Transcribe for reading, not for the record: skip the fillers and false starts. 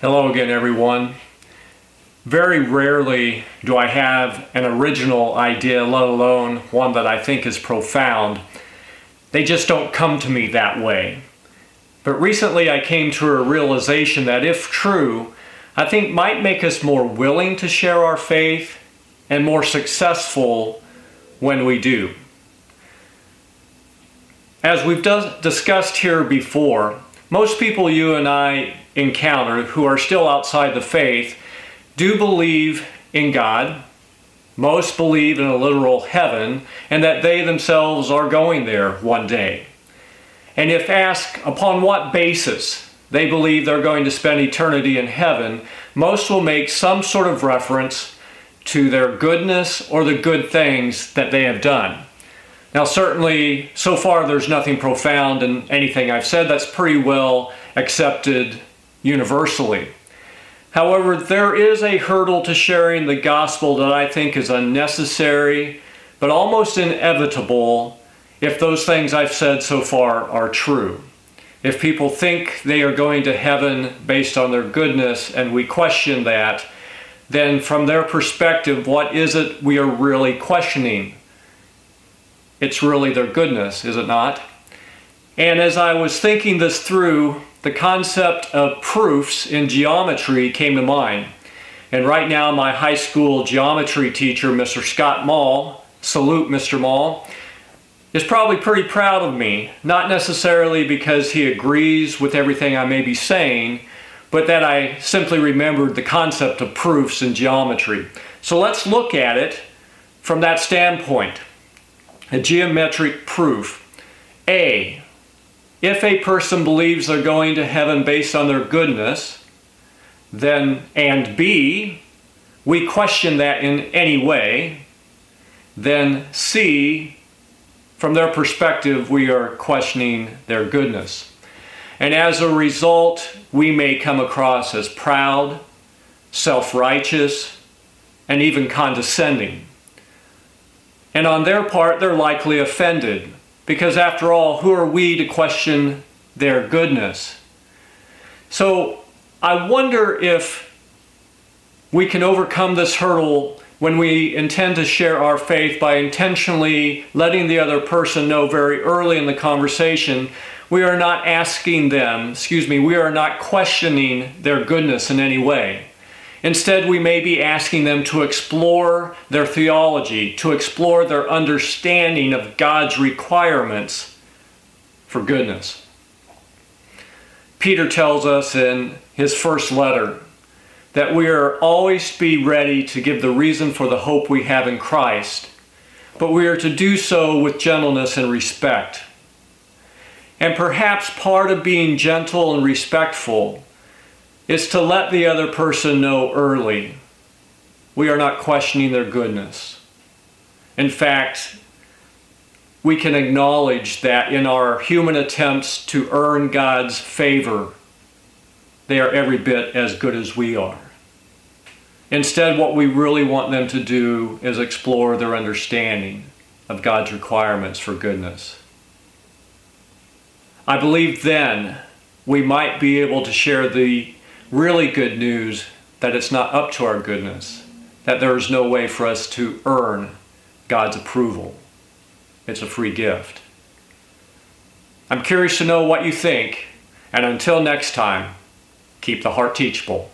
Hello again, everyone. Very rarely do I have an original idea, let alone one that I think is profound. They just don't come to me that way. But recently I came to a realization that, if true, I think might make us more willing to share our faith and more successful when we do. As we've discussed here before, most people you and I encounter who are still outside the faith do believe in God. Most believe in a literal heaven and that they themselves are going there one day. And if asked upon what basis they believe they're going to spend eternity in heaven, most will make some sort of reference to their goodness or the good things that they have done. Now, certainly, so far there's nothing profound in anything I've said. That's pretty well accepted universally. However, there is a hurdle to sharing the gospel that I think is unnecessary, but almost inevitable if those things I've said so far are true. If people think they are going to heaven based on their goodness and we question that, then from their perspective, what is it we are really questioning? It's really their goodness, is it not? And as I was thinking this through, the concept of proofs in geometry came to mind. And right now, my high school geometry teacher, Mr. Scott Mall, salute Mr. Mall, is probably pretty proud of me, not necessarily because he agrees with everything I may be saying, but that I simply remembered the concept of proofs in geometry. So let's look at it from that standpoint. A geometric proof. A, if a person believes they're going to heaven based on their goodness, then, and B, we question that in any way, then C, from their perspective, we are questioning their goodness. And as a result, we may come across as proud, self-righteous, and even condescending. And on their part, they're likely offended, because after all, who are we to question their goodness? So I wonder if we can overcome this hurdle when we intend to share our faith by intentionally letting the other person know very early in the conversation we are not we are not questioning their goodness in any way. Instead, we may be asking them to explore their theology, to explore their understanding of God's requirements for goodness. Peter tells us in his first letter that we are always to be ready to give the reason for the hope we have in Christ, but we are to do so with gentleness and respect. And perhaps part of being gentle and respectful is to let the other person know early we are not questioning their goodness. In fact, we can acknowledge that in our human attempts to earn God's favor, they are every bit as good as we are. Instead, what we really want them to do is explore their understanding of God's requirements for goodness. I believe then we might be able to share the really good news that it's not up to our goodness, that there is no way for us to earn God's approval. It's a free gift. I'm curious to know what you think, and until next time, keep the heart teachable.